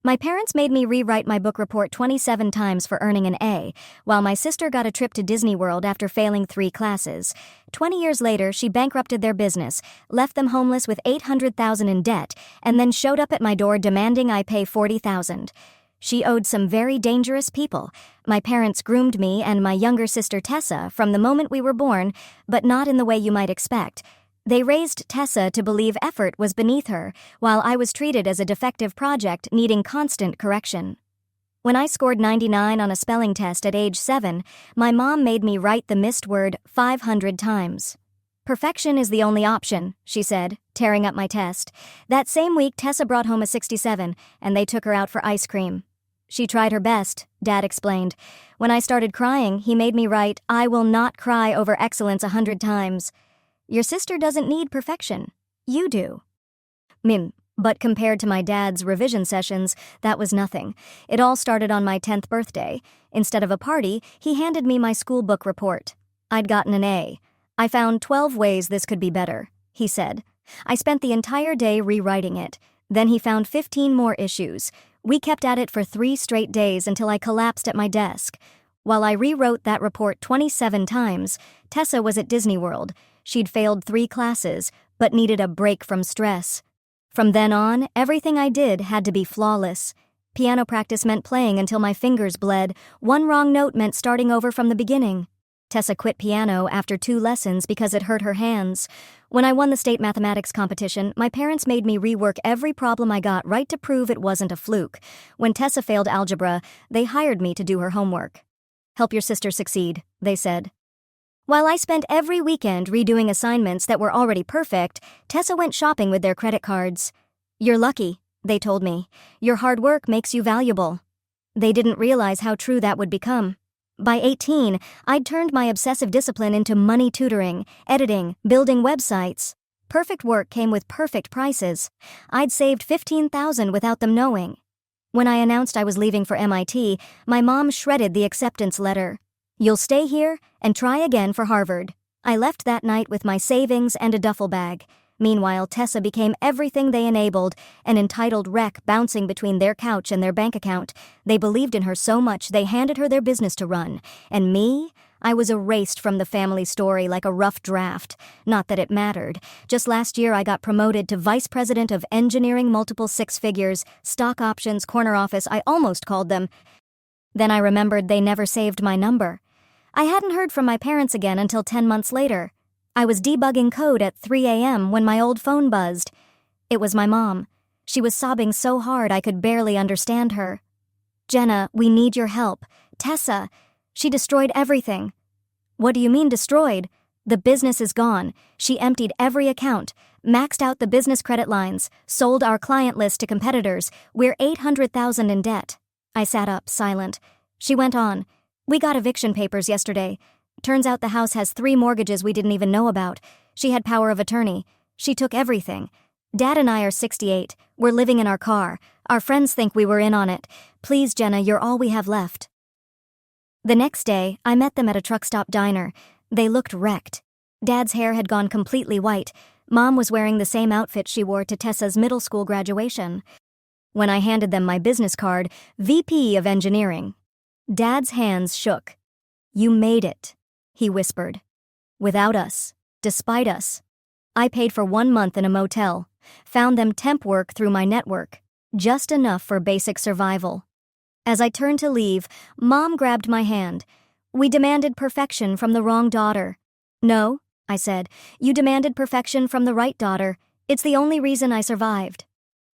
My parents made me rewrite my book report 27 times for earning an A, while my sister got a trip to Disney World after failing 3 classes. 20 years later, she bankrupted their business, left them homeless with $800,000 in debt, and then showed up at my door demanding I pay $40,000. She owed some very dangerous people. My parents groomed me and my younger sister Tessa from the moment we were born, but not in the way you might expect. They raised Tessa to believe effort was beneath her, while I was treated as a defective project needing constant correction. When I scored 99 on a spelling test at age 7, my mom made me write the missed word 500 times. "Perfection is the only option," she said, tearing up my test. That same week, Tessa brought home a 67, and they took her out for ice cream. "She tried her best," Dad explained. When I started crying, he made me write, "I will not cry over excellence 100 times. Your sister doesn't need perfection. You do." But compared to my dad's revision sessions, that was nothing. It all started on my 10th birthday. Instead of a party, he handed me my school book report. I'd gotten an A. "I found 12 ways this could be better," he said. I spent the entire day rewriting it. Then he found 15 more issues. We kept at it for 3 straight days until I collapsed at my desk. While I rewrote that report 27 times, Tessa was at Disney World. She'd failed 3 classes, but needed a break from stress. From then on, everything I did had to be flawless. Piano practice meant playing until my fingers bled. One wrong note meant starting over from the beginning. Tessa quit piano after 2 lessons because it hurt her hands. When I won the state mathematics competition, my parents made me rework every problem I got right to prove it wasn't a fluke. When Tessa failed algebra, they hired me to do her homework. "Help your sister succeed," they said. While I spent every weekend redoing assignments that were already perfect, Tessa went shopping with their credit cards. "You're lucky," they told me. "Your hard work makes you valuable." They didn't realize how true that would become. By 18, I'd turned my obsessive discipline into money tutoring, editing, building websites. Perfect work came with perfect prices. I'd saved $15,000 without them knowing. When I announced I was leaving for MIT, my mom shredded the acceptance letter. "You'll stay here and try again for Harvard." I left that night with my savings and a duffel bag. Meanwhile, Tessa became everything they enabled, an entitled wreck bouncing between their couch and their bank account. They believed in her so much they handed her their business to run. And me? I was erased from the family story like a rough draft. Not that it mattered. Just last year I got promoted to vice president of engineering, multiple 6 figures, stock options, corner office, I almost called them. Then I remembered they never saved my number. I hadn't heard from my parents again until 10 months later. I was debugging code at 3 a.m. when my old phone buzzed. It was my mom. She was sobbing so hard I could barely understand her. "Jenna, we need your help. Tessa, she destroyed everything." "What do you mean destroyed?" "The business is gone. She emptied every account, maxed out the business credit lines, sold our client list to competitors. We're $800,000 in debt." I sat up, silent. She went on. "We got eviction papers yesterday. Turns out the house has 3 mortgages we didn't even know about. She had power of attorney. She took everything. Dad and I are 68. We're living in our car. Our friends think we were in on it. Please, Jenna, you're all we have left." The next day, I met them at a truck stop diner. They looked wrecked. Dad's hair had gone completely white. Mom was wearing the same outfit she wore to Tessa's middle school graduation. When I handed them my business card, VP of Engineering, Dad's hands shook. "You made it," he whispered. "Without us. Despite us." I paid for 1 month in a motel. Found them temp work through my network. Just enough for basic survival. As I turned to leave, Mom grabbed my hand. "We demanded perfection from the wrong daughter." "No," I said. "You demanded perfection from the right daughter. It's the only reason I survived."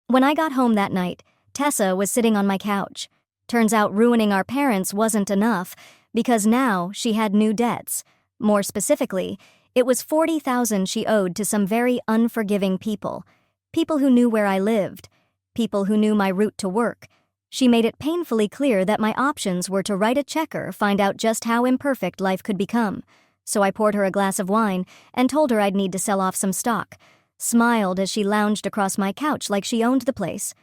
When I got home that night, Tessa was sitting on my couch. Turns out ruining our parents wasn't enough, because now she had new debts. More specifically, it was $40,000 she owed to some very unforgiving people. People who knew where I lived. People who knew my route to work. She made it painfully clear that my options were to write a checker, find out just how imperfect life could become. So I poured her a glass of wine and told her I'd need to sell off some stock. Smiled as she lounged across my couch like she owned the place.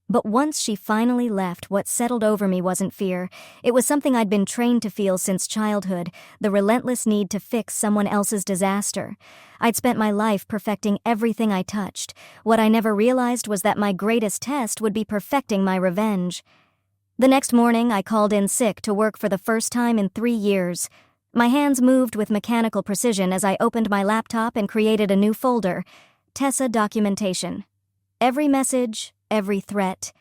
But once she finally left, what settled over me wasn't fear. It was something I'd been trained to feel since childhood, the relentless need to fix someone else's disaster. I'd spent my life perfecting everything I touched. What I never realized was that my greatest test would be perfecting my revenge. The next morning, I called in sick to work for the first time in 3 years. My hands moved with mechanical precision as I opened my laptop and created a new folder, Tessa Documentation. Every message, every threat,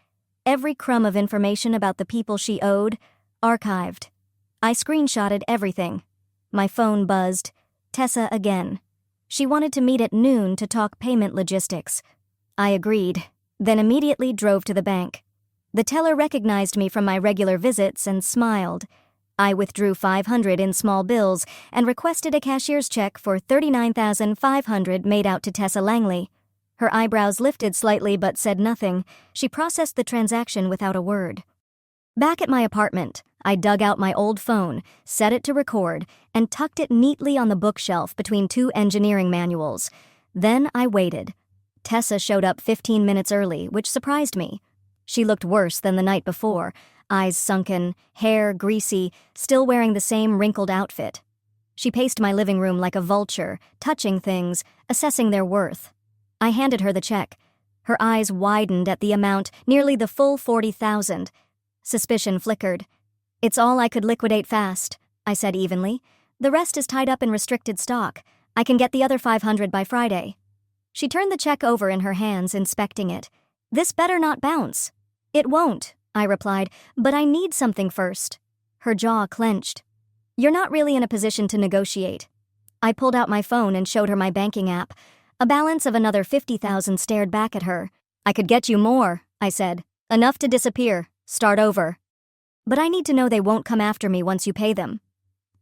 every crumb of information about the people she owed, archived. I screenshotted everything. My phone buzzed. Tessa again. She wanted to meet at noon to talk payment logistics. I agreed, then immediately drove to the bank. The teller recognized me from my regular visits and smiled. I withdrew $500 in small bills and requested a cashier's check for $39,500 made out to Tessa Langley. Her eyebrows lifted slightly but said nothing. She processed the transaction without a word. Back at my apartment, I dug out my old phone, set it to record, and tucked it neatly on the bookshelf between 2 engineering manuals. Then I waited. Tessa showed up 15 minutes early, which surprised me. She looked worse than the night before, eyes sunken, hair greasy, still wearing the same wrinkled outfit. She paced my living room like a vulture, touching things, assessing their worth. I handed her the check. Her eyes widened at the amount, nearly the full $40,000. Suspicion flickered. "It's all I could liquidate fast," I said evenly. "The rest is tied up in restricted stock. I can get the other $500 by Friday." She turned the check over in her hands, inspecting it. "This better not bounce." "It won't," I replied, "but I need something first." Her jaw clenched. "You're not really in a position to negotiate." I pulled out my phone and showed her my banking app. A balance of another $50,000 stared back at her. "I could get you more," I said. "Enough to disappear. Start over." "But I need to know they won't come after me once you pay them."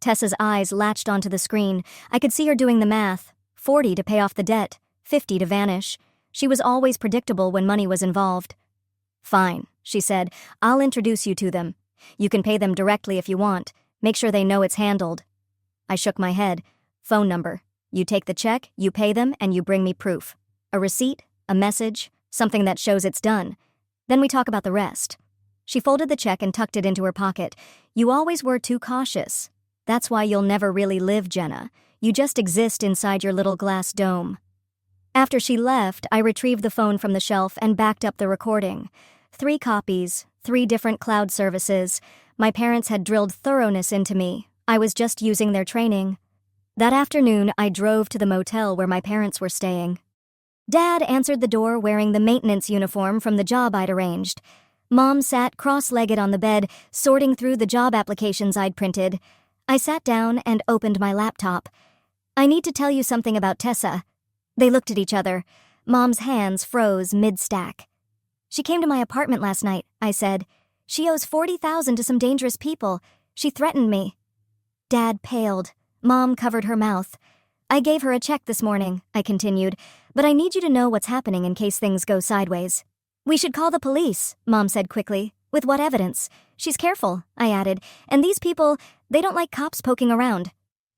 Tessa's eyes latched onto the screen. I could see her doing the math. 40 to pay off the debt, 50 to vanish. She was always predictable when money was involved. "Fine," she said. "I'll introduce you to them. You can pay them directly if you want. Make sure they know it's handled." I shook my head. "Phone number. You take the check, you pay them, and you bring me proof. A receipt, a message, something that shows it's done. Then we talk about the rest." She folded the check and tucked it into her pocket. "You always were too cautious. That's why you'll never really live, Jenna. You just exist inside your little glass dome." After she left, I retrieved the phone from the shelf and backed up the recording. 3 copies, 3 different cloud services. My parents had drilled thoroughness into me. I was just using their training. That afternoon, I drove to the motel where my parents were staying. Dad answered the door wearing the maintenance uniform from the job I'd arranged. Mom sat cross-legged on the bed, sorting through the job applications I'd printed. I sat down and opened my laptop. "I need to tell you something about Tessa." They looked at each other. Mom's hands froze mid-stack. "She came to my apartment last night," I said. "She owes $40,000 to some dangerous people. She threatened me." Dad paled. Mom covered her mouth. "I gave her a check this morning," I continued, "but I need you to know what's happening in case things go sideways." "We should call the police," Mom said quickly. "With what evidence?" "She's careful," I added, "and these people, they don't like cops poking around."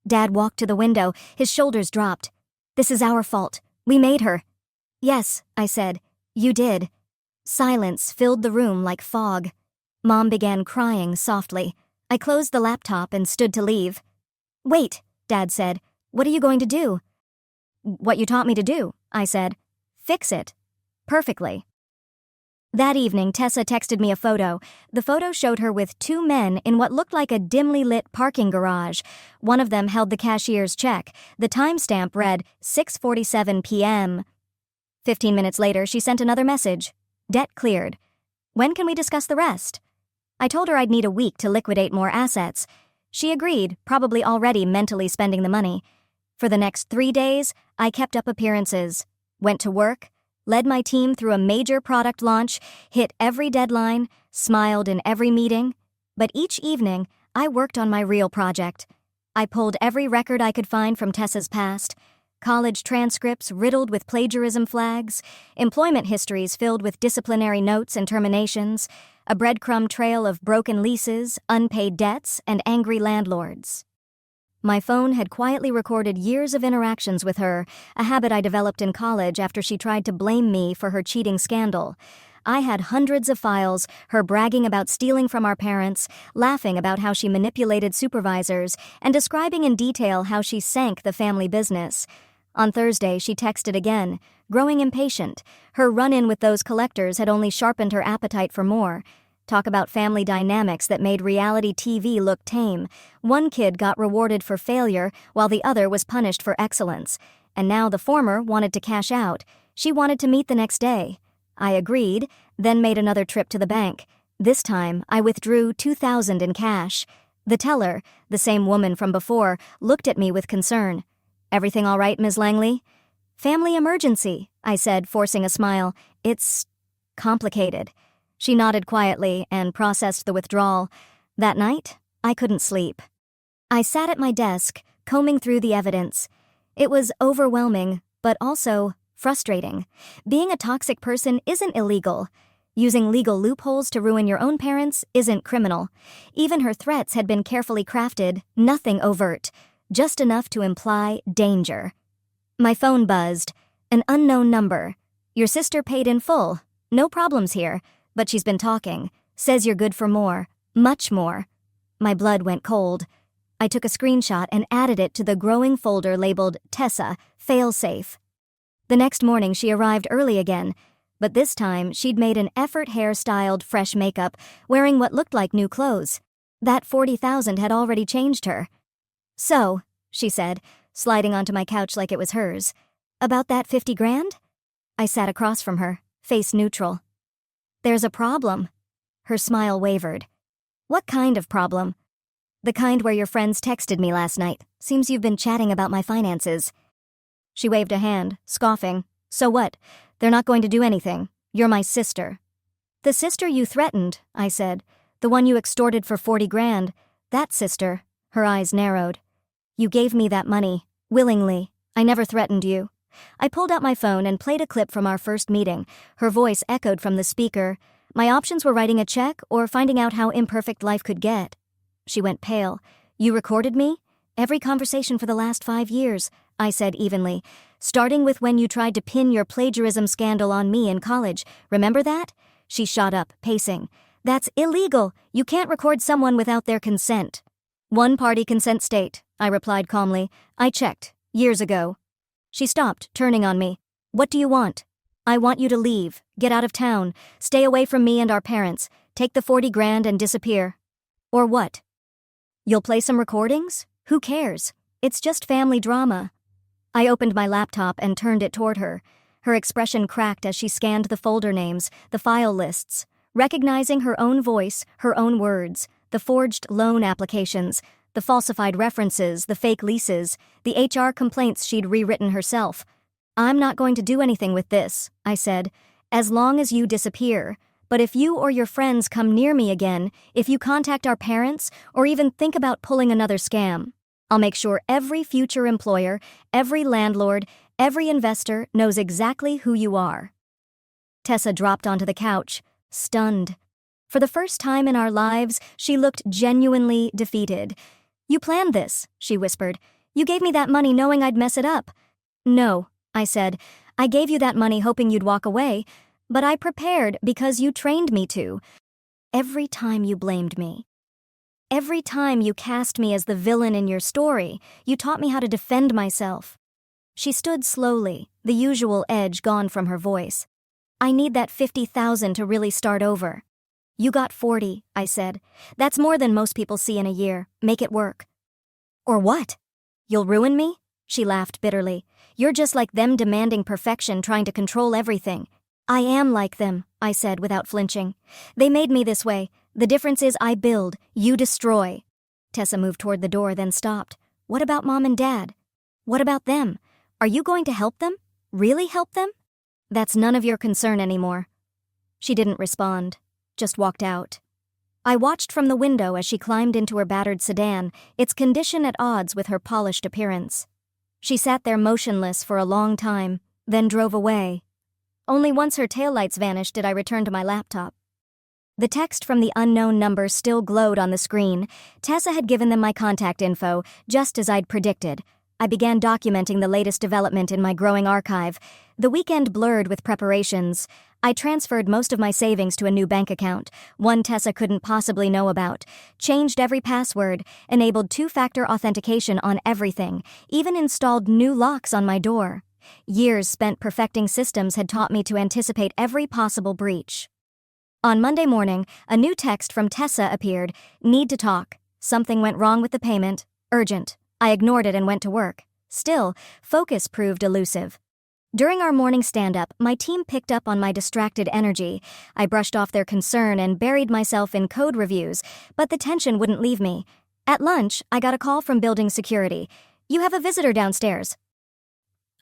Dad walked to the window, his shoulders dropped. "This is our fault. We made her." "Yes," I said. "You did." Silence filled the room like fog. Mom began crying softly. I closed the laptop and stood to leave. "Wait," Dad said. "What are you going to do?" "What you taught me to do," I said. "Fix it." "Perfectly." That evening, Tessa texted me a photo. The photo showed her with 2 men in what looked like a dimly lit parking garage. One of them held the cashier's check. The timestamp read 6:47 p.m. 15 minutes later, she sent another message. "Debt cleared. When can we discuss the rest?" I told her I'd need a week to liquidate more assets. She agreed, probably already mentally spending the money. For the next 3 days, I kept up appearances, went to work, led my team through a major product launch, hit every deadline, smiled in every meeting. But each evening, I worked on my real project. I pulled every record I could find from Tessa's past. College transcripts riddled with plagiarism flags, employment histories filled with disciplinary notes and terminations, a breadcrumb trail of broken leases, unpaid debts, and angry landlords. My phone had quietly recorded years of interactions with her, a habit I developed in college after she tried to blame me for her cheating scandal. I had hundreds of files, her bragging about stealing from our parents, laughing about how she manipulated supervisors, and describing in detail how she sank the family business. On Thursday, she texted again, growing impatient. Her run-in with those collectors had only sharpened her appetite for more. Talk about family dynamics that made reality TV look tame. One kid got rewarded for failure, while the other was punished for excellence. And now the former wanted to cash out. She wanted to meet the next day. I agreed, then made another trip to the bank. This time, I withdrew $2,000 in cash. The teller, the same woman from before, looked at me with concern. "Everything all right, Ms. Langley?" "Family emergency," I said, forcing a smile. "It's complicated." She nodded quietly and processed the withdrawal. That night, I couldn't sleep. I sat at my desk, combing through the evidence. It was overwhelming, but also frustrating. Being a toxic person isn't illegal. Using legal loopholes to ruin your own parents isn't criminal. Even her threats had been carefully crafted, nothing overt, just enough to imply danger. My phone buzzed. An unknown number. "Your sister paid in full. No problems here. But she's been talking. Says you're good for more. Much more." My blood went cold. I took a screenshot and added it to the growing folder labeled Tessa, Failsafe. The next morning she arrived early again, but this time she'd made an effort hair-styled fresh makeup, wearing what looked like new clothes. That $40,000 had already changed her. "So," she said, sliding onto my couch like it was hers, "about that 50 grand?" I sat across from her, face neutral. "There's a problem." Her smile wavered. "What kind of problem?" "The kind where your friends texted me last night. Seems you've been chatting about my finances." She waved a hand, scoffing. "So what? They're not going to do anything. You're my sister." "The sister you threatened," I said. "The one you extorted for 40 grand. That sister." Her eyes narrowed. "You gave me that money. Willingly. I never threatened you." I pulled out my phone and played a clip from our first meeting. Her voice echoed from the speaker. My options were writing a check or finding out how imperfect life could get. She went pale. "You recorded me?" "Every conversation for the last 5 years," I said evenly. "Starting with when you tried to pin your plagiarism scandal on me in college. Remember that?" She shot up, pacing. "That's illegal. You can't record someone without their consent." "One-party consent state," I replied calmly. "I checked. Years ago." She stopped, turning on me. "What do you want?" "I want you to leave. Get out of town. Stay away from me and our parents. Take the 40 grand and disappear." "Or what?" "You'll play some recordings? Who cares? It's just family drama." I opened my laptop and turned it toward her. Her expression cracked as she scanned the folder names, the file lists, recognizing her own voice, her own words, the forged loan applications, the falsified references, the fake leases, the HR complaints she'd rewritten herself. "I'm not going to do anything with this," I said, "as long as you disappear. But if you or your friends come near me again, if you contact our parents, or even think about pulling another scam, I'll make sure every future employer, every landlord, every investor knows exactly who you are." Tessa dropped onto the couch, stunned. For the first time in our lives, she looked genuinely defeated. "You planned this," she whispered. "You gave me that money knowing I'd mess it up." "No," I said. "I gave you that money hoping you'd walk away, but I prepared because you trained me to. Every time you blamed me. Every time you cast me as the villain in your story, you taught me how to defend myself." She stood slowly, the usual edge gone from her voice. "I need that 50,000 to really start over." "You got 40, I said. "That's more than most people see in a year. Make it work." "Or what? You'll ruin me?" She laughed bitterly. "You're just like them, demanding perfection, trying to control everything." "I am like them," I said without flinching. "They made me this way. The difference is I build, you destroy." Tessa moved toward the door, then stopped. "What about Mom and Dad? What about them? Are you going to help them? Really help them?" "That's none of your concern anymore." She didn't respond, just walked out. I watched from the window as she climbed into her battered sedan, its condition at odds with her polished appearance. She sat there motionless for a long time, then drove away. Only once her taillights vanished did I return to my laptop. The text from the unknown number still glowed on the screen. Tessa had given them my contact info, just as I'd predicted. I began documenting the latest development in my growing archive. The weekend blurred with preparations. I transferred most of my savings to a new bank account, one Tessa couldn't possibly know about, changed every password, enabled two-factor authentication on everything, even installed new locks on my door. Years spent perfecting systems had taught me to anticipate every possible breach. On Monday morning, a new text from Tessa appeared. Need to talk. Something went wrong with the payment. Urgent. I ignored it and went to work. Still, focus proved elusive. During our morning stand-up, my team picked up on my distracted energy. I brushed off their concern and buried myself in code reviews, but the tension wouldn't leave me. At lunch, I got a call from building security. You have a visitor downstairs.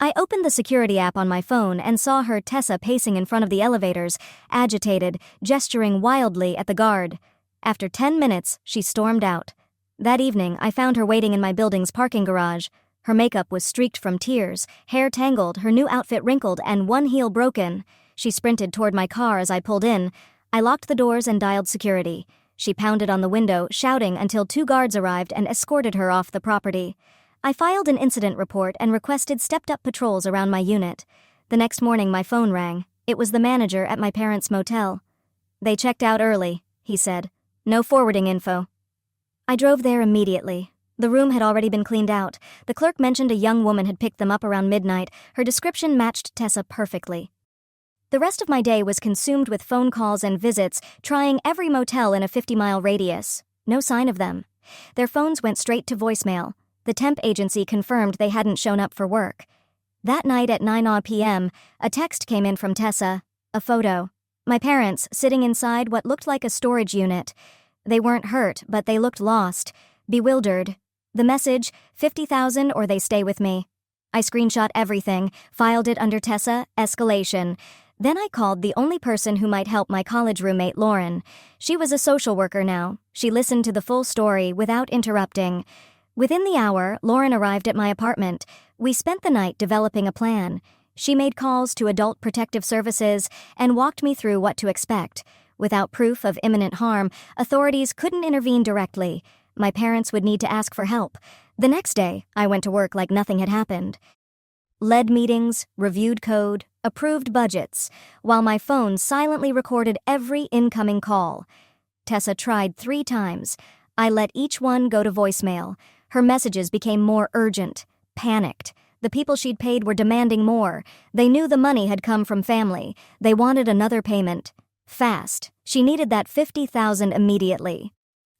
I opened the security app on my phone and saw her, Tessa, pacing in front of the elevators, agitated, gesturing wildly at the guard. After 10 minutes, she stormed out. That evening, I found her waiting in my building's parking garage. Her makeup was streaked from tears, hair tangled, her new outfit wrinkled, and one heel broken. She sprinted toward my car as I pulled in. I locked the doors and dialed security. She pounded on the window, shouting until 2 guards arrived and escorted her off the property. I filed an incident report and requested stepped-up patrols around my unit. The next morning, my phone rang. It was the manager at my parents' motel. They checked out early, he said. No forwarding info. I drove there immediately. The room had already been cleaned out. The clerk mentioned a young woman had picked them up around midnight. Her description matched Tessa perfectly. The rest of my day was consumed with phone calls and visits, trying every motel in a 50-mile radius. No sign of them. Their phones went straight to voicemail. The temp agency confirmed they hadn't shown up for work. That night at 9 p.m., a text came in from Tessa. A photo. My parents, sitting inside what looked like a storage unit. They weren't hurt, but they looked lost, bewildered. The message, 50,000 or they stay with me. I screenshot everything, filed it under Tessa, escalation. Then I called the only person who might help my college roommate, Lauren. She was a social worker now. She listened to the full story without interrupting. Within the hour, Lauren arrived at my apartment. We spent the night developing a plan. She made calls to Adult Protective Services and walked me through what to expect. Without proof of imminent harm, authorities couldn't intervene directly. My parents would need to ask for help. The next day, I went to work like nothing had happened. Led meetings, reviewed code, approved budgets, while my phone silently recorded every incoming call. Tessa tried 3 times. I let each one go to voicemail. Her messages became more urgent, panicked. The people she'd paid were demanding more. They knew the money had come from family. They wanted another payment. Fast. She needed that 50,000 immediately.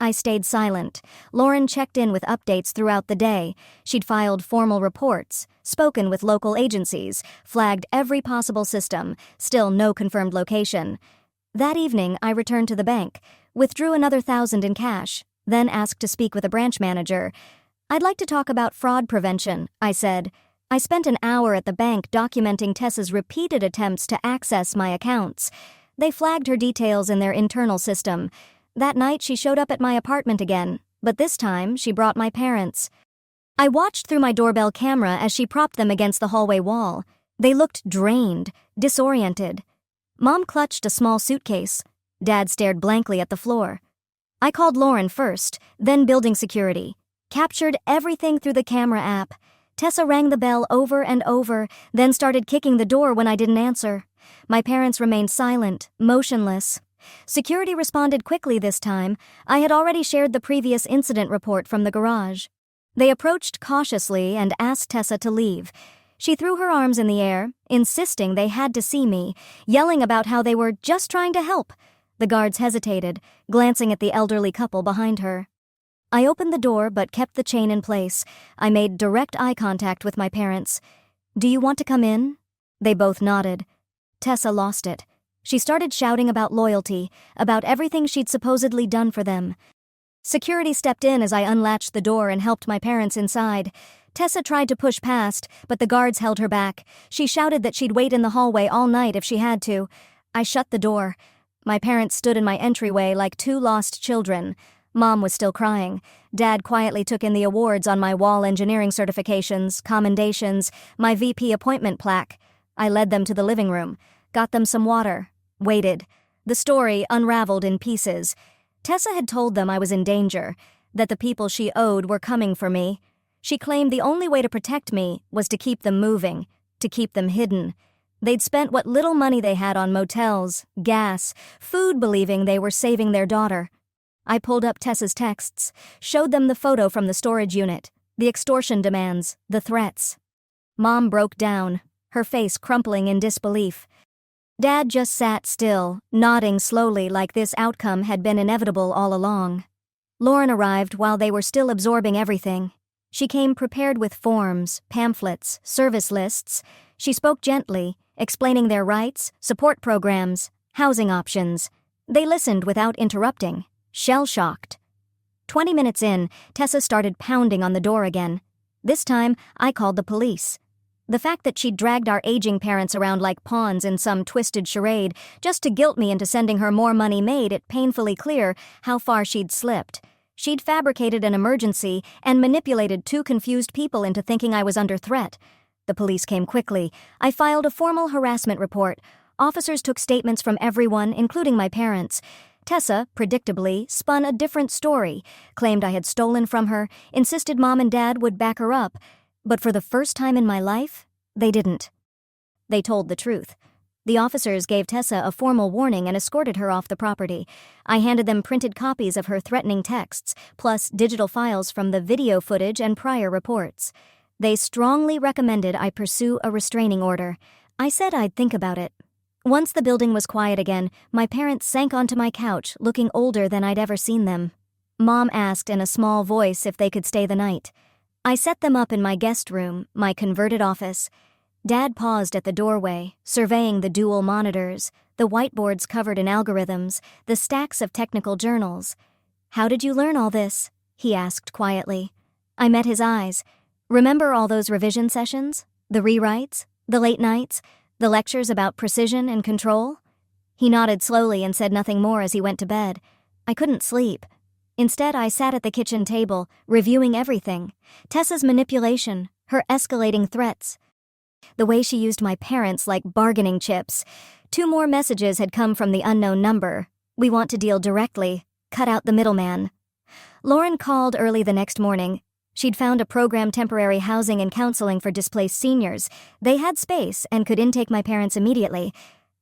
I stayed silent. Lauren checked in with updates throughout the day. She'd filed formal reports, spoken with local agencies, flagged every possible system, still no confirmed location. That evening, I returned to the bank, withdrew another 1,000 in cash, then asked to speak with a branch manager. I'd like to talk about fraud prevention, I said. I spent an hour at the bank documenting Tessa's repeated attempts to access my accounts. They flagged her details in their internal system. That night, she showed up at my apartment again, but this time, she brought my parents. I watched through my doorbell camera as she propped them against the hallway wall. They looked drained, disoriented. Mom clutched a small suitcase. Dad stared blankly at the floor. I called Lauren first, then building security. Captured everything through the camera app. Tessa rang the bell over and over, then started kicking the door when I didn't answer. My parents remained silent, motionless. Security responded quickly this time. I had already shared the previous incident report from the garage. They approached cautiously and asked Tessa to leave. She threw her arms in the air, insisting they had to see me, yelling about how they were just trying to help. The guards hesitated, glancing at the elderly couple behind her. I opened the door but kept the chain in place. I made direct eye contact with my parents. "Do you want to come in?" They both nodded. Tessa lost it. She started shouting about loyalty, about everything she'd supposedly done for them. Security stepped in as I unlatched the door and helped my parents inside. Tessa tried to push past, but the guards held her back. She shouted that she'd wait in the hallway all night if she had to. I shut the door. My parents stood in my entryway like 2 lost children. Mom was still crying. Dad quietly took in the awards on my wall engineering certifications, commendations, my VP appointment plaque. I led them to the living room, got them some water, waited. The story unraveled in pieces. Tessa had told them I was in danger, that the people she owed were coming for me. She claimed the only way to protect me was to keep them moving, to keep them hidden. They'd spent what little money they had on motels, gas, food, believing they were saving their daughter. I pulled up Tessa's texts, showed them the photo from the storage unit, the extortion demands, the threats. Mom broke down, her face crumpling in disbelief. Dad just sat still, nodding slowly like this outcome had been inevitable all along. Lauren arrived while they were still absorbing everything. She came prepared with forms, pamphlets, service lists. She spoke gently, explaining their rights, support programs, housing options. They listened without interrupting, shell-shocked. 20 minutes in, Tessa started pounding on the door again. This time, I called the police. The fact that she'd dragged our aging parents around like pawns in some twisted charade just to guilt me into sending her more money made it painfully clear how far she'd slipped. She'd fabricated an emergency and manipulated two confused people into thinking I was under threat. The police came quickly. I filed a formal harassment report. Officers took statements from everyone, including my parents. Tessa, predictably, spun a different story, claimed I had stolen from her, insisted Mom and Dad would back her up. But for the first time in my life, they didn't. They told the truth. The officers gave Tessa a formal warning and escorted her off the property. I handed them printed copies of her threatening texts, plus digital files from the video footage and prior reports. They strongly recommended I pursue a restraining order. I said I'd think about it. Once the building was quiet again, my parents sank onto my couch, looking older than I'd ever seen them. Mom asked in a small voice if they could stay the night. I set them up in my guest room, my converted office. Dad paused at the doorway, surveying the dual monitors, the whiteboards covered in algorithms, the stacks of technical journals. "How did you learn all this?" he asked quietly. I met his eyes. "Remember all those revision sessions? The rewrites? The late nights? The lectures about precision and control?" He nodded slowly and said nothing more as he went to bed. I couldn't sleep. Instead, I sat at the kitchen table, reviewing everything. Tessa's manipulation, her escalating threats. The way she used my parents like bargaining chips. 2 more messages had come from the unknown number. "We want to deal directly. Cut out the middleman." Lauren called early the next morning. She'd found a program temporary housing and counseling for displaced seniors. They had space and could intake my parents immediately.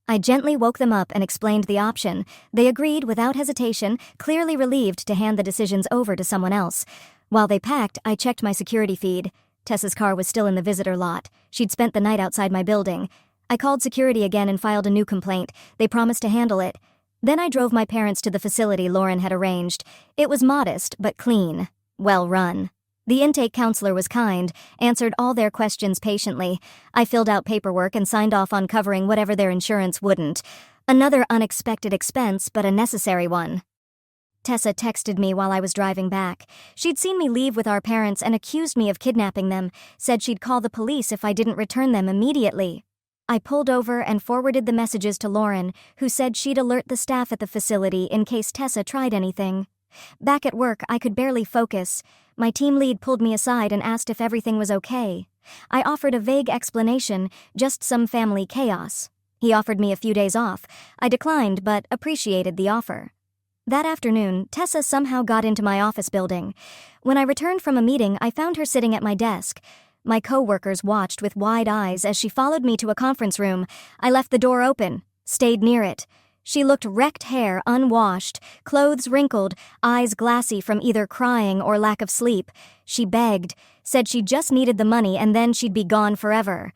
I gently woke them up and explained the option. They agreed without hesitation, clearly relieved to hand the decisions over to someone else. While they packed, I checked my security feed. Tessa's car was still in the visitor lot. She'd spent the night outside my building. I called security again and filed a new complaint. They promised to handle it. Then I drove my parents to the facility Lauren had arranged. It was modest, but clean. Well run. The intake counselor was kind, answered all their questions patiently. I filled out paperwork and signed off on covering whatever their insurance wouldn't. Another unexpected expense, but a necessary one. Tessa texted me while I was driving back. She'd seen me leave with our parents and accused me of kidnapping them, said she'd call the police if I didn't return them immediately. I pulled over and forwarded the messages to Lauren, who said she'd alert the staff at the facility in case Tessa tried anything. Back at work, I could barely focus. My team lead pulled me aside and asked if everything was okay. I offered a vague explanation, just some family chaos. He offered me a few days off. I declined, but appreciated the offer. That afternoon, Tessa somehow got into my office building. When I returned from a meeting, I found her sitting at my desk. My co-workers watched with wide eyes as she followed me to a conference room. I left the door open, stayed near it. She looked wrecked hair, unwashed, clothes wrinkled, eyes glassy from either crying or lack of sleep. She begged, said she just needed the money and then she'd be gone forever.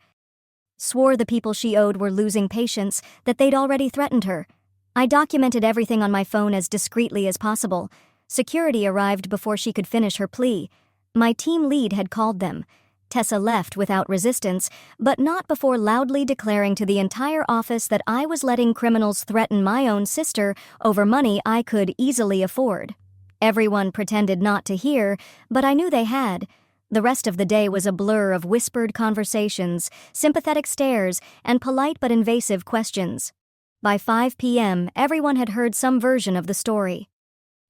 Swore the people she owed were losing patience, that they'd already threatened her. I documented everything on my phone as discreetly as possible. Security arrived before she could finish her plea. My team lead had called them. Tessa left without resistance, but not before loudly declaring to the entire office that I was letting criminals threaten my own sister over money I could easily afford. Everyone pretended not to hear, but I knew they had. The rest of the day was a blur of whispered conversations, sympathetic stares, and polite but invasive questions. By 5 p.m., everyone had heard some version of the story.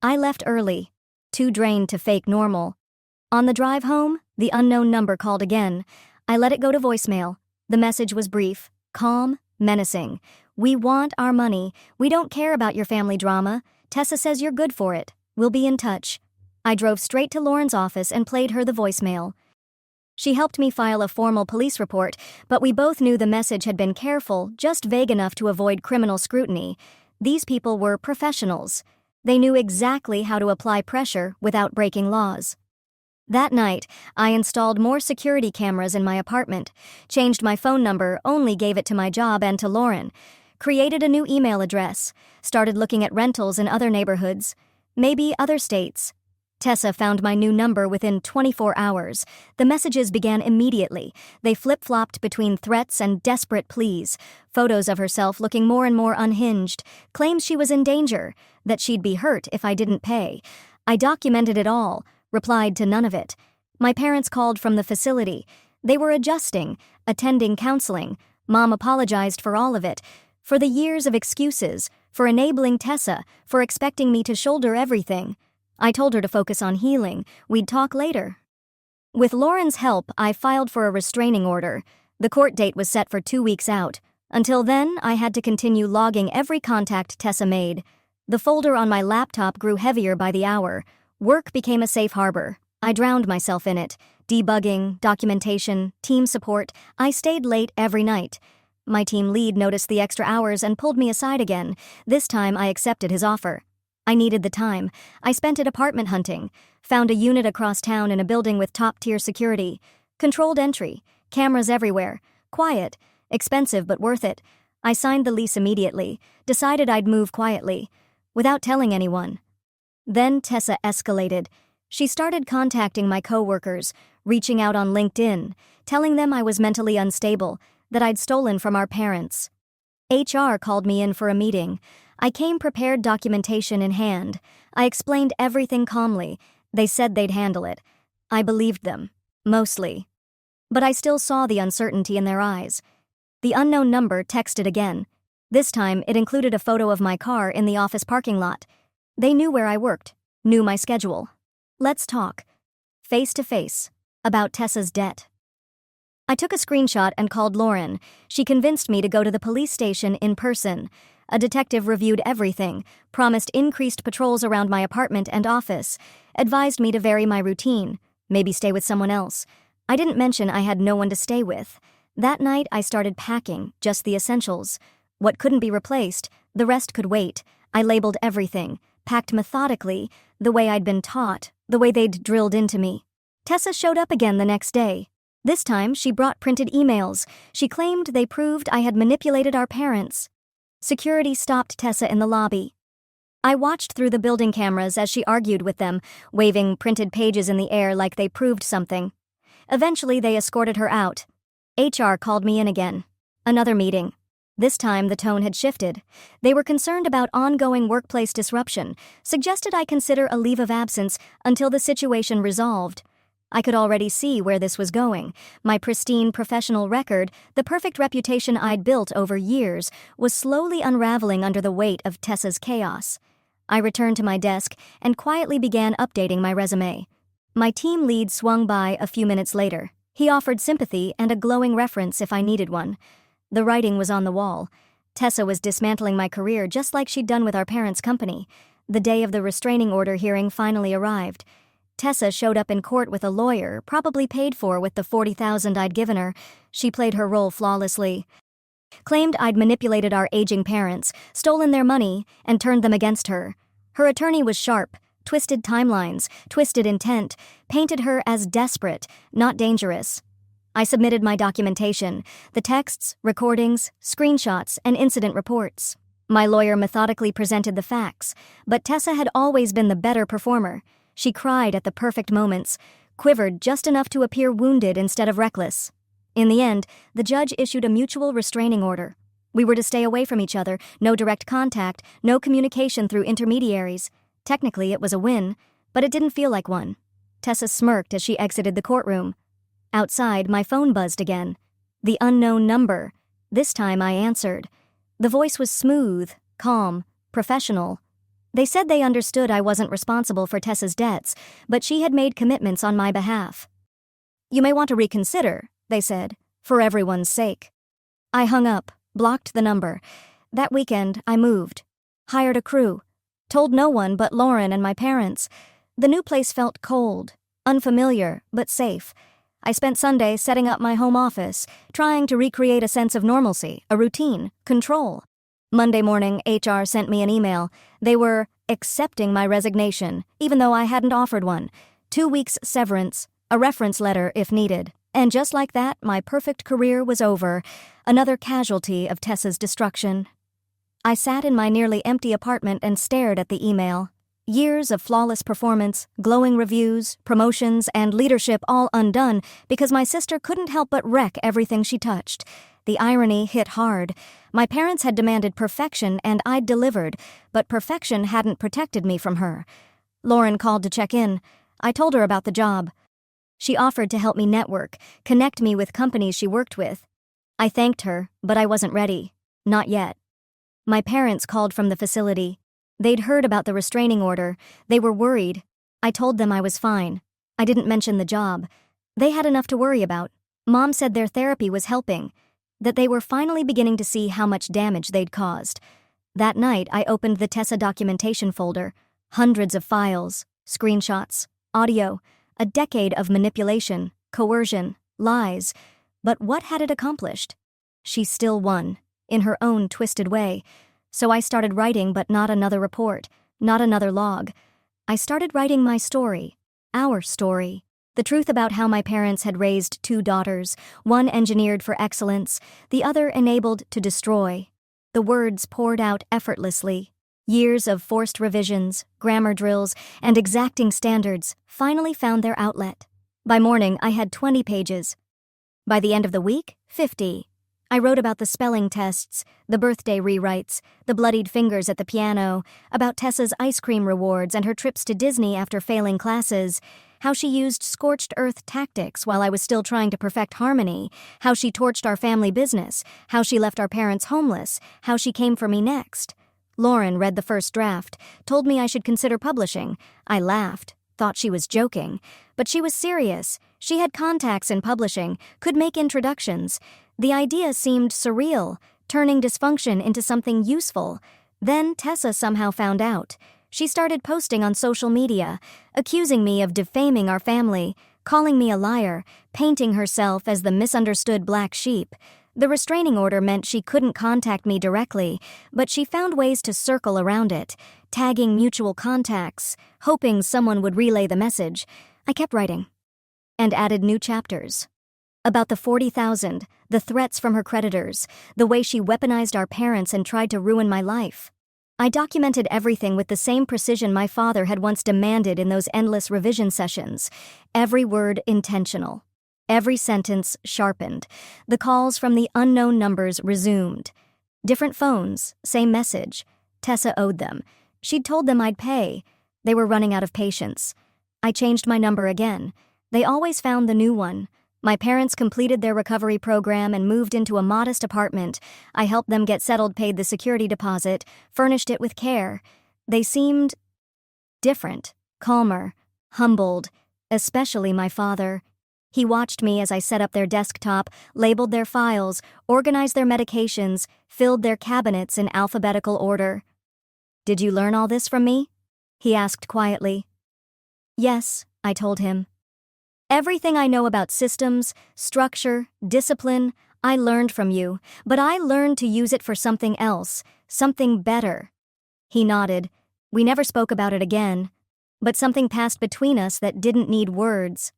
I left early, too drained to fake normal. On the drive home, the unknown number called again. I let it go to voicemail. The message was brief, calm, menacing. "We want our money. We don't care about your family drama. Tessa says you're good for it. We'll be in touch." I drove straight to Lauren's office and played her the voicemail. She helped me file a formal police report, but we both knew the message had been careful, just vague enough to avoid criminal scrutiny. These people were professionals. They knew exactly how to apply pressure without breaking laws. That night, I installed more security cameras in my apartment, changed my phone number, only gave it to my job and to Lauren, created a new email address, started looking at rentals in other neighborhoods, maybe other states. Tessa found my new number within 24 hours. The messages began immediately. They flip-flopped between threats and desperate pleas, photos of herself looking more and more unhinged, claims she was in danger, that she'd be hurt if I didn't pay. I documented it all, replied to none of it. My parents called from the facility. They were adjusting, attending counseling. Mom apologized for all of it, for the years of excuses, for enabling Tessa, for expecting me to shoulder everything. I told her to focus on healing. We'd talk later. With Lauren's help, I filed for a restraining order. The court date was set for 2 weeks out. Until then, I had to continue logging every contact Tessa made. The folder on my laptop grew heavier by the hour. Work became a safe harbor. I drowned myself in it. Debugging, documentation, team support. I stayed late every night. My team lead noticed the extra hours and pulled me aside again. This time I accepted his offer. I needed the time. I spent it apartment hunting, found a unit across town in a building with top-tier security, controlled entry, cameras everywhere, quiet, expensive but worth it. I signed the lease immediately, decided I'd move quietly, without telling anyone. Then Tessa escalated. She started contacting my coworkers, reaching out on LinkedIn, telling them I was mentally unstable, that I'd stolen from our parents. HR called me in for a meeting. I came prepared, documentation in hand. I explained everything calmly. They said they'd handle it. I believed them, mostly. But I still saw the uncertainty in their eyes. The unknown number texted again. This time, it included a photo of my car in the office parking lot. They knew where I worked, knew my schedule. Let's talk, face to face, about Tessa's debt. I took a screenshot and called Lauren. She convinced me to go to the police station in person. A detective reviewed everything, promised increased patrols around my apartment and office, advised me to vary my routine, maybe stay with someone else. I didn't mention I had no one to stay with. That night I started packing, just the essentials. What couldn't be replaced, the rest could wait. I labeled everything, packed methodically, the way I'd been taught, the way they'd drilled into me. Tessa showed up again the next day. This time she brought printed emails. She claimed they proved I had manipulated our parents. Security stopped Tessa in the lobby. I watched through the building cameras as she argued with them, waving printed pages in the air like they proved something. Eventually, they escorted her out. HR called me in again. Another meeting. This time, the tone had shifted. They were concerned about ongoing workplace disruption, suggested I consider a leave of absence until the situation resolved. I could already see where this was going. My pristine professional record, the perfect reputation I'd built over years, was slowly unraveling under the weight of Tessa's chaos. I returned to my desk and quietly began updating my resume. My team lead swung by a few minutes later. He offered sympathy and a glowing reference if I needed one. The writing was on the wall. Tessa was dismantling my career just like she'd done with our parents' company. The day of the restraining order hearing finally arrived. Tessa showed up in court with a lawyer, probably paid for with the $40,000 I'd given her. She played her role flawlessly. Claimed I'd manipulated our aging parents, stolen their money, and turned them against her. Her attorney was sharp, twisted timelines, twisted intent, painted her as desperate, not dangerous. I submitted my documentation, the texts, recordings, screenshots, and incident reports. My lawyer methodically presented the facts, but Tessa had always been the better performer. She cried at the perfect moments, quivered just enough to appear wounded instead of reckless. In the end, the judge issued a mutual restraining order. We were to stay away from each other, no direct contact, no communication through intermediaries. Technically, it was a win, but it didn't feel like one. Tessa smirked as she exited the courtroom. Outside, my phone buzzed again. The unknown number. This time I answered. The voice was smooth, calm, professional. They said they understood I wasn't responsible for Tessa's debts, but she had made commitments on my behalf. "You may want to reconsider," they said, "for everyone's sake." I hung up, blocked the number. That weekend, I moved. Hired a crew. Told no one but Lauren and my parents. The new place felt cold, unfamiliar, but safe. I spent Sunday setting up my home office, trying to recreate a sense of normalcy, a routine, control. Monday morning, HR sent me an email. They were accepting my resignation, even though I hadn't offered one. 2 weeks severance, a reference letter if needed. And just like that, my perfect career was over. Another casualty of Tessa's destruction. I sat in my nearly empty apartment and stared at the email. Years of flawless performance, glowing reviews, promotions, and leadership all undone because my sister couldn't help but wreck everything she touched. The irony hit hard. My parents had demanded perfection and I'd delivered, but perfection hadn't protected me from her. Lauren called to check in. I told her about the job. She offered to help me network, connect me with companies she worked with. I thanked her, but I wasn't ready. Not yet. My parents called from the facility. They'd heard about the restraining order. They were worried. I told them I was fine. I didn't mention the job. They had enough to worry about. Mom said their therapy was helping, that they were finally beginning to see how much damage they'd caused. That night, I opened the Tessa documentation folder. Hundreds of files, screenshots, audio, a decade of manipulation, coercion, lies. But what had it accomplished? She still won, in her own twisted way. So I started writing, but not another report, not another log. I started writing my story, our story. The truth about how my parents had raised 2 daughters, one engineered for excellence, the other enabled to destroy. The words poured out effortlessly. Years of forced revisions, grammar drills, and exacting standards finally found their outlet. By morning, I had 20 pages. By the end of the week, 50. I wrote about the spelling tests, the birthday rewrites, the bloodied fingers at the piano, about Tessa's ice cream rewards and her trips to Disney after failing classes, how she used scorched earth tactics while I was still trying to perfect harmony, how she torched our family business, how she left our parents homeless, how she came for me next. Lauren read the first draft, told me I should consider publishing. I laughed, thought she was joking, but she was serious. She had contacts in publishing, could make introductions. The idea seemed surreal, turning dysfunction into something useful. Then Tessa somehow found out. She started posting on social media, accusing me of defaming our family, calling me a liar, painting herself as the misunderstood black sheep. The restraining order meant she couldn't contact me directly, but she found ways to circle around it, tagging mutual contacts, hoping someone would relay the message. I kept writing and added new chapters. About the 40,000, the threats from her creditors, the way she weaponized our parents and tried to ruin my life. I documented everything with the same precision my father had once demanded in those endless revision sessions. Every word intentional. Every sentence sharpened. The calls from the unknown numbers resumed. Different phones, same message. Tessa owed them. She'd told them I'd pay. They were running out of patience. I changed my number again. They always found the new one. My parents completed their recovery program and moved into a modest apartment. I helped them get settled, paid the security deposit, furnished it with care. They seemed different, calmer, humbled, especially my father. He watched me as I set up their desktop, labeled their files, organized their medications, filled their cabinets in alphabetical order. "Did you learn all this from me?" he asked quietly. "Yes," I told him. "Everything I know about systems, structure, discipline, I learned from you, but I learned to use it for something else, something better." He nodded. We never spoke about it again, but something passed between us that didn't need words.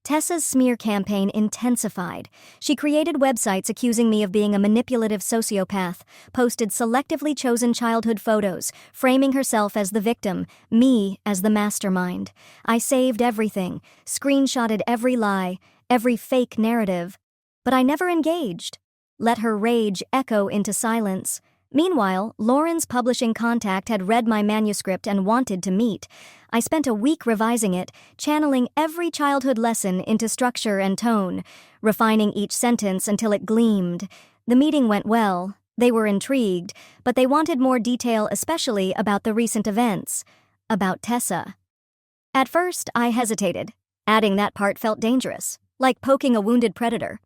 Tessa's smear campaign intensified. She created websites accusing me of being a manipulative sociopath, posted selectively chosen childhood photos, framing herself as the victim, me as the mastermind. I saved everything, screenshotted every lie, every fake narrative. But I never engaged. Let her rage echo into silence. Meanwhile, Lauren's publishing contact had read my manuscript and wanted to meet. I spent a week revising it, channeling every childhood lesson into structure and tone, refining each sentence until it gleamed. The meeting went well. They were intrigued, but they wanted more detail, especially about the recent events. About Tessa. At first, I hesitated. Adding that part felt dangerous, like poking a wounded predator.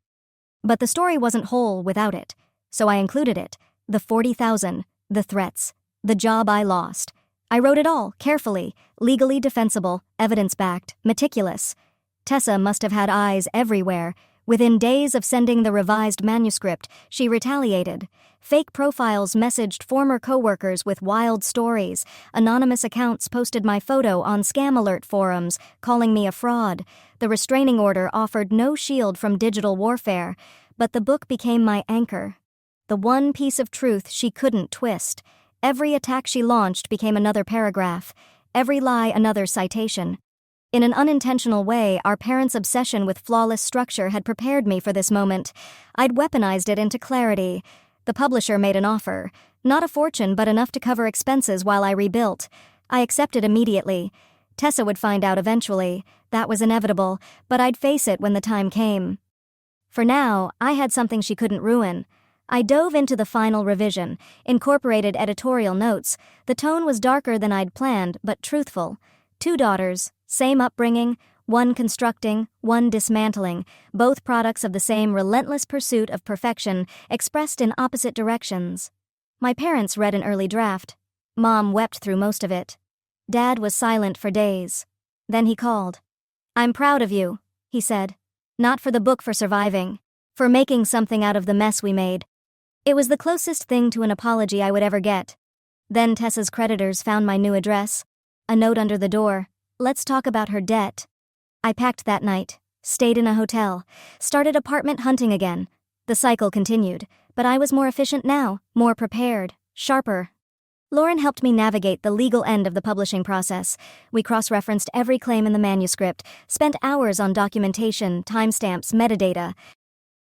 But the story wasn't whole without it, so I included it. The 40,000, the threats, the job I lost. I wrote it all, carefully, legally defensible, evidence-backed, meticulous. Tessa must have had eyes everywhere. Within days of sending the revised manuscript, she retaliated. Fake profiles messaged former coworkers with wild stories. Anonymous accounts posted my photo on scam alert forums, calling me a fraud. The restraining order offered no shield from digital warfare, but the book became my anchor. The one piece of truth she couldn't twist. Every attack she launched became another paragraph. Every lie another citation. In an unintentional way, our parents' obsession with flawless structure had prepared me for this moment. I'd weaponized it into clarity. The publisher made an offer. Not a fortune, but enough to cover expenses while I rebuilt. I accepted immediately. Tessa would find out eventually. That was inevitable, but I'd face it when the time came. For now, I had something she couldn't ruin. I dove into the final revision, incorporated editorial notes. The tone was darker than I'd planned, but truthful. 2 daughters, same upbringing, one constructing, one dismantling, both products of the same relentless pursuit of perfection, expressed in opposite directions. My parents read an early draft. Mom wept through most of it. Dad was silent for days. Then he called. "I'm proud of you," he said. "Not for the book, for surviving. For making something out of the mess we made." It was the closest thing to an apology I would ever get. Then Tessa's creditors found my new address. A note under the door. "Let's talk about her debt." I packed that night, stayed in a hotel, started apartment hunting again. The cycle continued, but I was more efficient now, more prepared, sharper. Lauren helped me navigate the legal end of the publishing process. We cross-referenced every claim in the manuscript, spent hours on documentation, timestamps, metadata.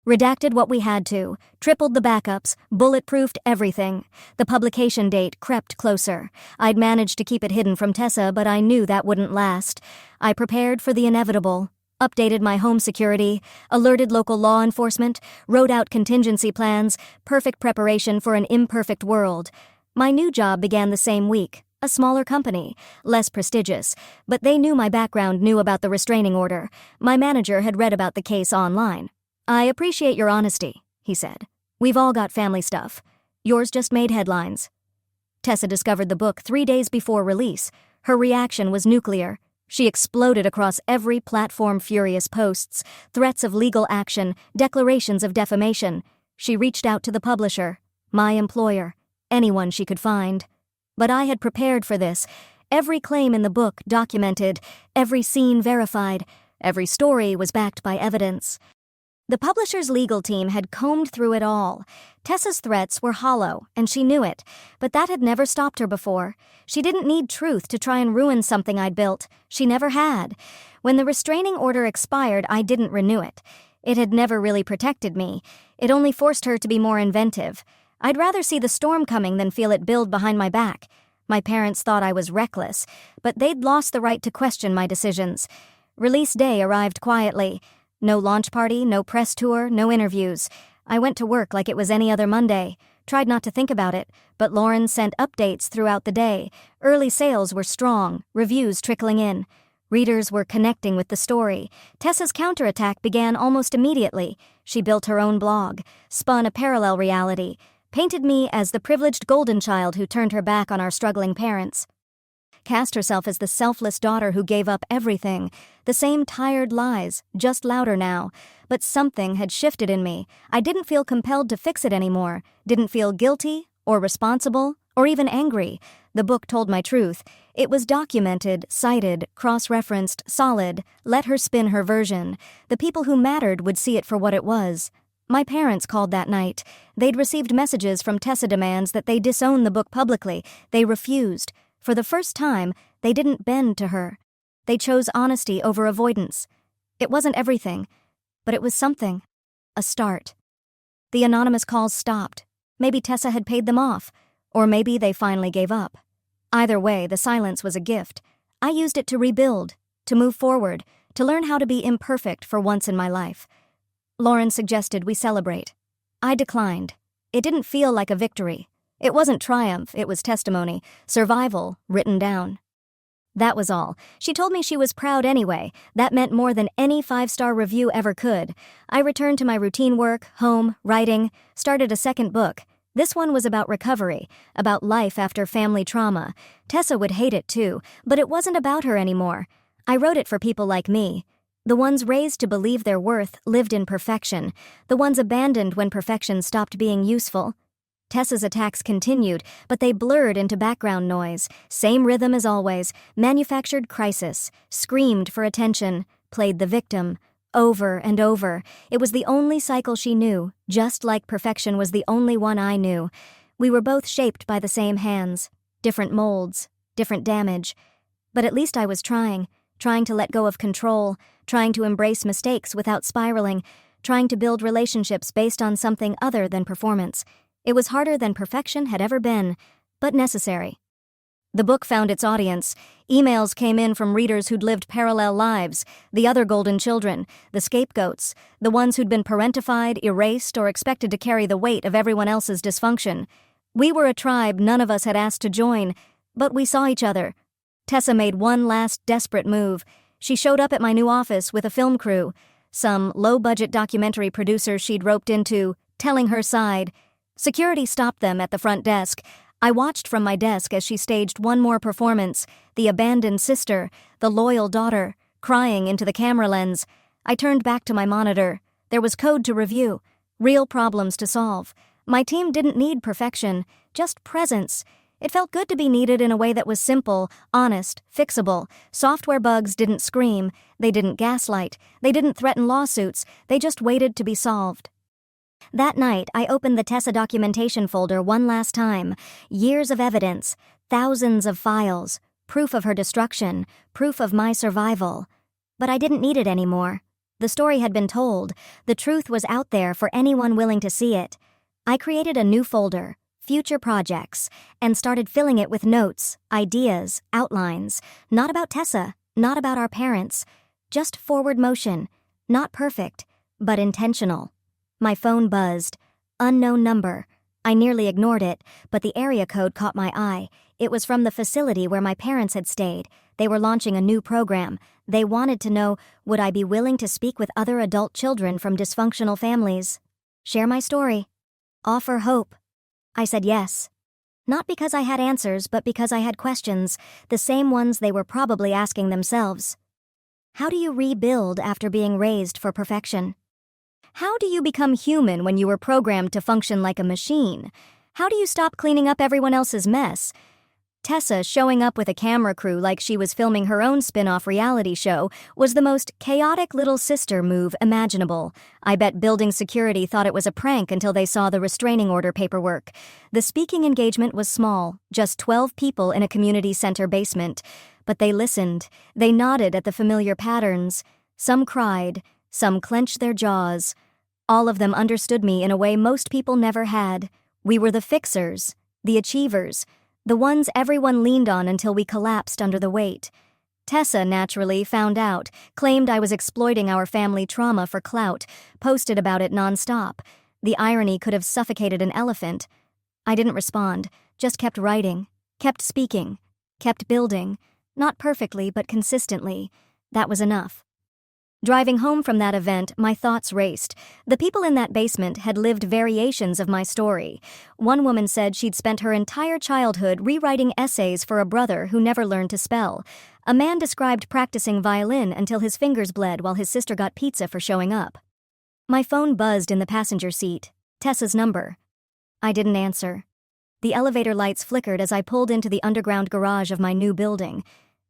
Redacted what we had to, tripled the backups, bulletproofed everything. The publication date crept closer. I'd managed to keep it hidden from Tessa, but I knew that wouldn't last. I prepared for the inevitable, updated my home security, alerted local law enforcement, wrote out contingency plans, perfect preparation for an imperfect world. My new job began the same week, a smaller company, less prestigious, but they knew my background, knew about the restraining order. My manager had read about the case online. "I appreciate your honesty," he said. "We've all got family stuff. Yours just made headlines." Tessa discovered the book 3 days before release. Her reaction was nuclear. She exploded across every platform, furious posts, threats of legal action, declarations of defamation. She reached out to the publisher, my employer, anyone she could find. But I had prepared for this. Every claim in the book documented, every scene verified, every story was backed by evidence. The publisher's legal team had combed through it all. Tessa's threats were hollow, and she knew it, but that had never stopped her before. She didn't need truth to try and ruin something I'd built. She never had. When the restraining order expired, I didn't renew it. It had never really protected me. It only forced her to be more inventive. I'd rather see the storm coming than feel it build behind my back. My parents thought I was reckless, but they'd lost the right to question my decisions. Release day arrived quietly. No launch party, no press tour, no interviews. I went to work like it was any other Monday. Tried not to think about it, but Lauren sent updates throughout the day. Early sales were strong, reviews trickling in. Readers were connecting with the story. Tessa's counterattack began almost immediately. She built her own blog, spun a parallel reality, painted me as the privileged golden child who turned her back on our struggling parents. Cast herself as the selfless daughter who gave up everything. The same tired lies, just louder now. But something had shifted in me. I didn't feel compelled to fix it anymore. Didn't feel guilty, or responsible, or even angry. The book told my truth. It was documented, cited, cross-referenced, solid. Let her spin her version. The people who mattered would see it for what it was. My parents called that night. They'd received messages from Tessa demands that they disown the book publicly. They refused. For the first time, they didn't bend to her. They chose honesty over avoidance. It wasn't everything, but it was something. A start. The anonymous calls stopped. Maybe Tessa had paid them off, or maybe they finally gave up. Either way, the silence was a gift. I used it to rebuild, to move forward, to learn how to be imperfect for once in my life. Lauren suggested we celebrate. I declined. It didn't feel like a victory. It wasn't triumph, it was testimony, survival, written down. That was all. She told me she was proud anyway. That meant more than any 5-star review ever could. I returned to my routine work, home, writing, started a second book. This one was about recovery, about life after family trauma. Tessa would hate it too, but it wasn't about her anymore. I wrote it for people like me. The ones raised to believe their worth lived in perfection, the ones abandoned when perfection stopped being useful. Tessa's attacks continued, but they blurred into background noise. Same rhythm as always, manufactured crisis, screamed for attention, played the victim. Over and over. It was the only cycle she knew, just like perfection was the only one I knew. We were both shaped by the same hands. Different molds, different damage. But at least I was trying to let go of control, trying to embrace mistakes without spiraling, trying to build relationships based on something other than performance. It was harder than perfection had ever been, but necessary. The book found its audience. Emails came in from readers who'd lived parallel lives, the other golden children, the scapegoats, the ones who'd been parentified, erased, or expected to carry the weight of everyone else's dysfunction. We were a tribe none of us had asked to join, but we saw each other. Tessa made one last desperate move. She showed up at my new office with a film crew, some low-budget documentary producer she'd roped into, telling her side. Security stopped them at the front desk. I watched from my desk as she staged one more performance, the abandoned sister, the loyal daughter, crying into the camera lens. I turned back to my monitor. There was code to review, real problems to solve. My team didn't need perfection, just presence. It felt good to be needed in a way that was simple, honest, fixable. Software bugs didn't scream, they didn't gaslight, they didn't threaten lawsuits, they just waited to be solved. That night, I opened the Tessa documentation folder one last time. Years of evidence, thousands of files, proof of her destruction, proof of my survival. But I didn't need it anymore. The story had been told. The truth was out there for anyone willing to see it. I created a new folder, Future Projects, and started filling it with notes, ideas, outlines. Not about Tessa, not about our parents. Just forward motion. Not perfect, but intentional. My phone buzzed. Unknown number. I nearly ignored it, but the area code caught my eye. It was from the facility where my parents had stayed. They were launching a new program. They wanted to know, would I be willing to speak with other adult children from dysfunctional families? Share my story. Offer hope. I said yes. Not because I had answers, but because I had questions, the same ones they were probably asking themselves. How do you rebuild after being raised for perfection? How do you become human when you were programmed to function like a machine? How do you stop cleaning up everyone else's mess? Tessa showing up with a camera crew like she was filming her own spin-off reality show was the most chaotic little sister move imaginable. I bet building security thought it was a prank until they saw the restraining order paperwork. The speaking engagement was small, just 12 people in a community center basement. But they listened. They nodded at the familiar patterns. Some cried. Some clenched their jaws. All of them understood me in a way most people never had. We were the fixers, the achievers, the ones everyone leaned on until we collapsed under the weight. Tessa, naturally, found out, claimed I was exploiting our family trauma for clout, posted about it nonstop. The irony could have suffocated an elephant. I didn't respond, just kept writing, kept speaking, kept building. Not perfectly, but consistently. That was enough. Driving home from that event, my thoughts raced. The people in that basement had lived variations of my story. One woman said she'd spent her entire childhood rewriting essays for a brother who never learned to spell. A man described practicing violin until his fingers bled while his sister got pizza for showing up. My phone buzzed in the passenger seat. Tessa's number. I didn't answer. The elevator lights flickered as I pulled into the underground garage of my new building.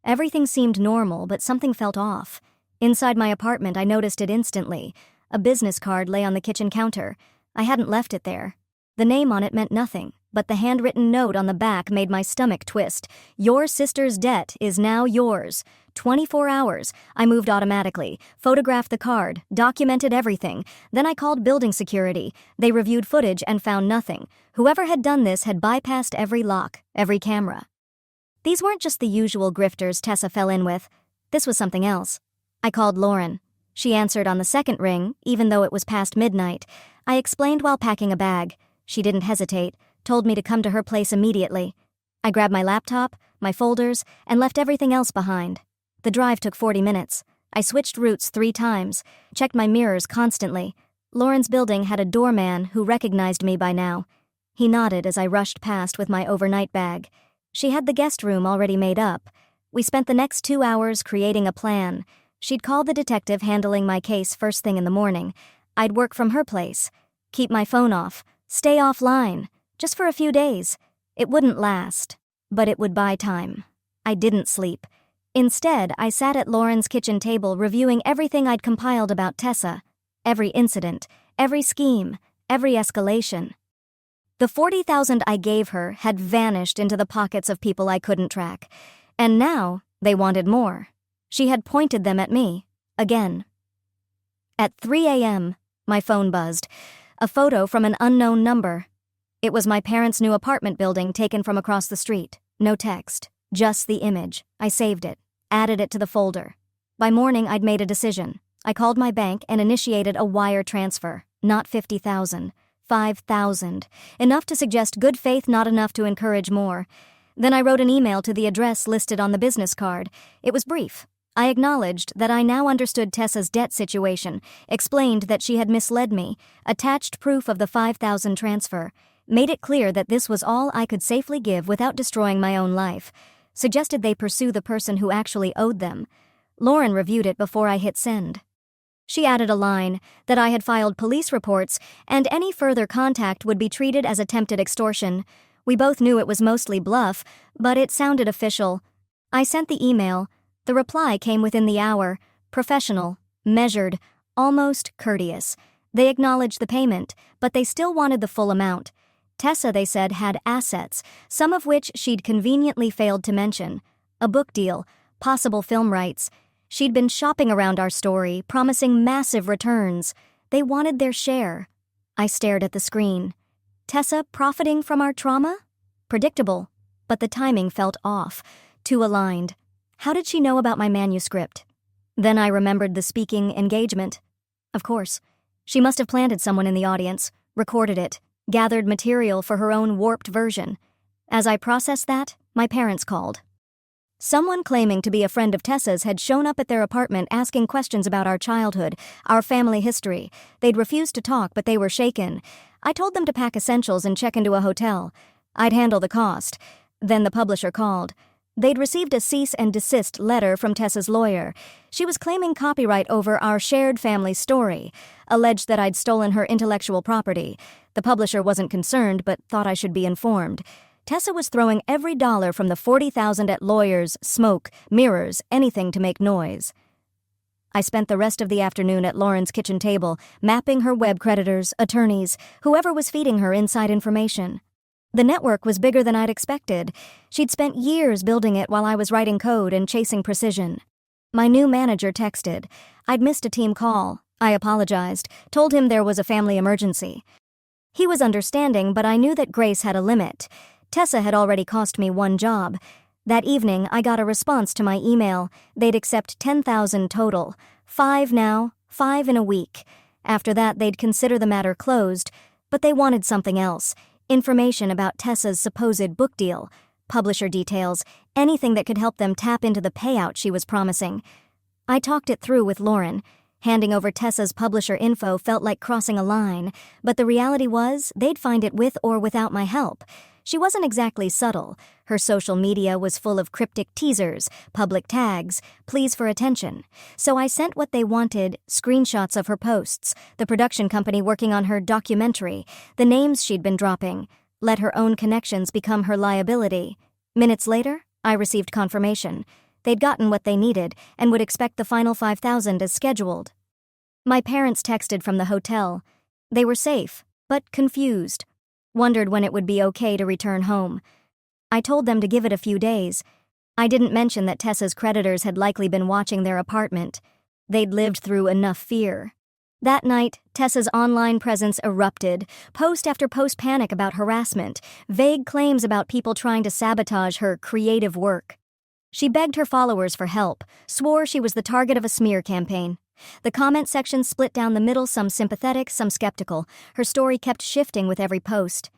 Everything seemed normal, but something felt off. Inside my apartment, I noticed it instantly. A business card lay on the kitchen counter. I hadn't left it there. The name on it meant nothing, but the handwritten note on the back made my stomach twist. Your sister's debt is now yours. 24 hours. I moved automatically, photographed the card, documented everything. Then I called building security. They reviewed footage and found nothing. Whoever had done this had bypassed every lock, every camera. These weren't just the usual grifters Tessa fell in with. This was something else. I called Lauren. She answered on the second ring, even though it was past midnight. I explained while packing a bag. She didn't hesitate, told me to come to her place immediately. I grabbed my laptop, my folders, and left everything else behind. The drive took 40 minutes. I switched routes 3 times, checked my mirrors constantly. Lauren's building had a doorman who recognized me by now. He nodded as I rushed past with my overnight bag. She had the guest room already made up. We spent the next 2 hours creating a plan. She'd call the detective handling my case first thing in the morning. I'd work from her place. Keep my phone off. Stay offline. Just for a few days. It wouldn't last, but it would buy time. I didn't sleep. Instead, I sat at Lauren's kitchen table reviewing everything I'd compiled about Tessa. Every incident, every scheme, every escalation. The $40,000 I gave her had vanished into the pockets of people I couldn't track. And now, they wanted more. She had pointed them at me. Again. At 3 a.m., my phone buzzed. A photo from an unknown number. It was my parents' new apartment building taken from across the street. No text. Just the image. I saved it. Added it to the folder. By morning, I'd made a decision. I called my bank and initiated a wire transfer. Not $50,000. $5,000. Enough to suggest good faith, not enough to encourage more. Then I wrote an email to the address listed on the business card. It was brief. I acknowledged that I now understood Tessa's debt situation, explained that she had misled me, attached proof of the $5,000 transfer, made it clear that this was all I could safely give without destroying my own life, suggested they pursue the person who actually owed them. Lauren reviewed it before I hit send. She added a line that I had filed police reports and any further contact would be treated as attempted extortion. We both knew it was mostly bluff, but it sounded official. I sent the email. The reply came within the hour, professional, measured, almost courteous. They acknowledged the payment, but they still wanted the full amount. Tessa, they said, had assets, some of which she'd conveniently failed to mention. A book deal, possible film rights. She'd been shopping around our story, promising massive returns. They wanted their share. I stared at the screen. Tessa profiting from our trauma? Predictable, but the timing felt off, too aligned. How did she know about my manuscript? Then I remembered the speaking engagement. Of course. She must have planted someone in the audience, recorded it, gathered material for her own warped version. As I processed that, my parents called. Someone claiming to be a friend of Tessa's had shown up at their apartment asking questions about our childhood, our family history. They'd refused to talk, but they were shaken. I told them to pack essentials and check into a hotel. I'd handle the cost. Then the publisher called. They'd received a cease and desist letter from Tessa's lawyer. She was claiming copyright over our shared family story, alleged that I'd stolen her intellectual property. The publisher wasn't concerned, but thought I should be informed. Tessa was throwing every dollar from the $40,000 at lawyers, smoke, mirrors, anything to make noise. I spent the rest of the afternoon at Lauren's kitchen table, mapping her web creditors, attorneys, whoever was feeding her inside information. The network was bigger than I'd expected. She'd spent years building it while I was writing code and chasing precision. My new manager texted. I'd missed a team call. I apologized, told him there was a family emergency. He was understanding, but I knew that grace had a limit. Tessa had already cost me one job. That evening, I got a response to my email. They'd accept $10,000 total. 5 now, 5 in a week. After that, they'd consider the matter closed, but they wanted something else. Information about Tessa's supposed book deal, publisher details, anything that could help them tap into the payout she was promising. I talked it through with Lauren. Handing over Tessa's publisher info felt like crossing a line, but the reality was they'd find it with or without my help. She wasn't exactly subtle. Her social media was full of cryptic teasers, public tags, pleas for attention. So I sent what they wanted, screenshots of her posts, the production company working on her documentary, the names she'd been dropping, let her own connections become her liability. Minutes later, I received confirmation. They'd gotten what they needed and would expect the final $5,000 as scheduled. My parents texted from the hotel. They were safe, but confused. Wondered when it would be okay to return home. I told them to give it a few days. I didn't mention that Tessa's creditors had likely been watching their apartment. They'd lived through enough fear. That night, Tessa's online presence erupted, post after post panic about harassment, vague claims about people trying to sabotage her creative work. She begged her followers for help, swore she was the target of a smear campaign. The comment section split down the middle, some sympathetic, some skeptical. Her story kept shifting with every post.